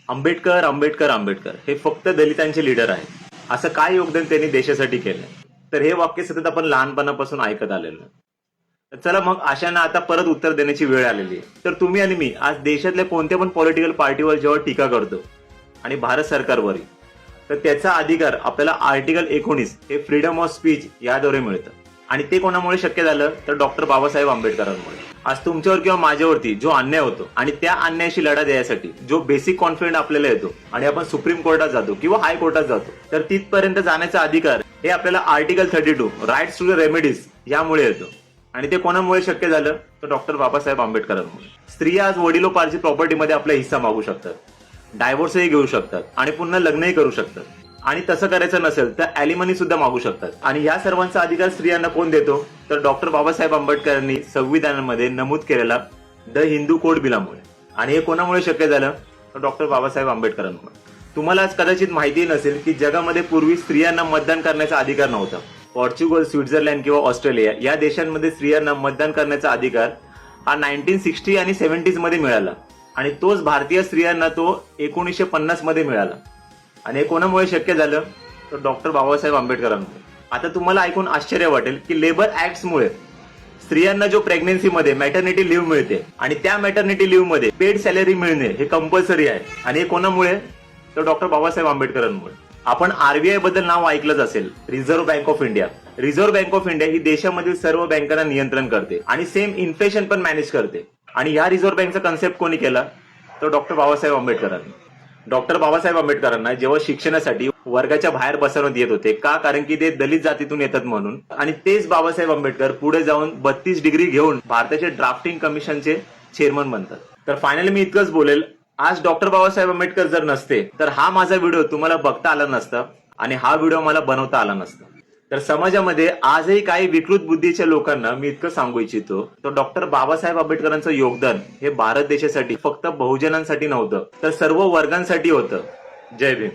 आंबेडकर आंबेडकर आंबेडकर हे फक्त दलितांचे लीडर आहेत. असं काय योगदान त्यांनी देशासाठी केलं? तर हे वाक्य सतत आपण लहानपणापासून ऐकत आलेलो. तर चला मग अशांना आता परत उत्तर देण्याची वेळ आलेली आहे. तर तुम्ही आणि मी आज देशातल्या कोणत्या पण पॉलिटिकल पार्टीवर जेव्हा टीका करतो आणि भारत सरकारवरही, तर त्याचा अधिकार आपल्याला आर्टिकल 19 हे फ्रीडम ऑफ स्पीच याद्वारे मिळतं. आणि ते कोणामुळे शक्य झालं? तर डॉक्टर बाबासाहेब आंबेडकरांमुळे. आज तुमच्यावर किंवा माझ्यावरती जो अन्याय होतो आणि त्या अन्यायाशी लढा द्यायसाठी जो बेसिक कॉन्फिडन्स आपल्याला येतो आणि आपण सुप्रीम कोर्टात जातो किंवा हाय कोर्टात जातो, तर तिथपर्यंत जाण्याचा अधिकार हे आपल्याला article 32 rights to the remedies यामुळे येतो. आणि ते कोणामुळे शक्य झालं? तर डॉक्टर बाबासाहेब आंबेडकरांमुळे. स्त्रिया आज वडिलोपार्जित प्रॉपर्टीमध्ये आपला हिस्सा मागू शकतात, डायव्होर्सही घेऊ शकतात आणि पुन्हा लग्नही करू शकतात. आणि तसं करायचं नसेल तर ॲलिमनी सुद्धा मागू शकतात. आणि या सर्वांचा अधिकार स्त्रियांना कोण देतो? तर डॉक्टर बाबासाहेब आंबेडकरांनी संविधानामध्ये नमूद केलेला द हिंदू कोड बिलामुळे. आणि हे कोणामुळे शक्य झालं? तर डॉक्टर बाबासाहेब आंबेडकरांमुळे. तुम्हाला आज कदाचित माहिती नसेल की जगामध्ये पूर्वी स्त्रियांना मतदान करण्याचा अधिकार नव्हता. पोर्चुगल, स्वित्झर्लंड किंवा ऑस्ट्रेलिया या देशांमध्ये स्त्रियांना मतदान करण्याचा अधिकार हा 1960 आणि 70s मध्ये मिळाला. आणि तोच भारतीय स्त्रियांना तो 1950 मध्ये मिळाला. आणि हे कोणामुळे शक्य झालं? तर डॉक्टर बाबासाहेब आंबेडकरांमुळे. आता तुम्हाला ऐकून आश्चर्य वाटेल की लेबर ऍक्ट्समुळे स्त्रियांना जो प्रेग्नन्सीमध्ये मॅटर्निटी लिव्ह मिळते आणि त्या मॅटर्निटी लिव्ह मध्ये पेड सॅलरी मिळणे हे कंपल्सरी आहे. आणि हे कोणामुळे? तर डॉक्टर बाबासाहेब आंबेडकरांमुळे. आपण आरबीआय बद्दल नाव ऐकलंच असेल, Reserve Bank of India. Reserve Bank of India ही देशामधील सर्व बँकांना नियंत्रण करते आणि सेम इन्फ्लेशन पण मॅनेज करते. आणि या रिझर्व्ह बँकचा कन्सेप्ट कोणी केला? तर डॉक्टर बाबासाहेब आंबेडकरांनी. डॉक्टर बाबासाहेब आंबेडकरांना जेव्हा शिक्षणासाठी वर्गाच्या बाहेर बसवण्यात येत होते, का? कारण की ते दलित जातीतून येतात म्हणून. आणि तेच बाबासाहेब आंबेडकर पुढे जाऊन 32 डिग्री घेऊन भारताचे ड्राफ्टिंग कमिशनचे चेअरमन बनतात. तर फायनली मी इतकंच बोलेल, आज डॉक्टर बाबासाहेब आंबेडकर जर नसते तर हा माझा व्हिडिओ तुम्हाला बघता आला नसता आणि हा व्हिडिओ मला बनवता आला नसता. तर समाजामध्ये आजही काही विकृत बुद्धीच्या लोकांना मी इतकं सांगू इच्छितो, तर डॉक्टर बाबासाहेब आंबेडकरांचं योगदान हे भारत देशासाठी फक्त बहुजनांसाठी नव्हतं, तर सर्व वर्गांसाठी होतं. जय भीम.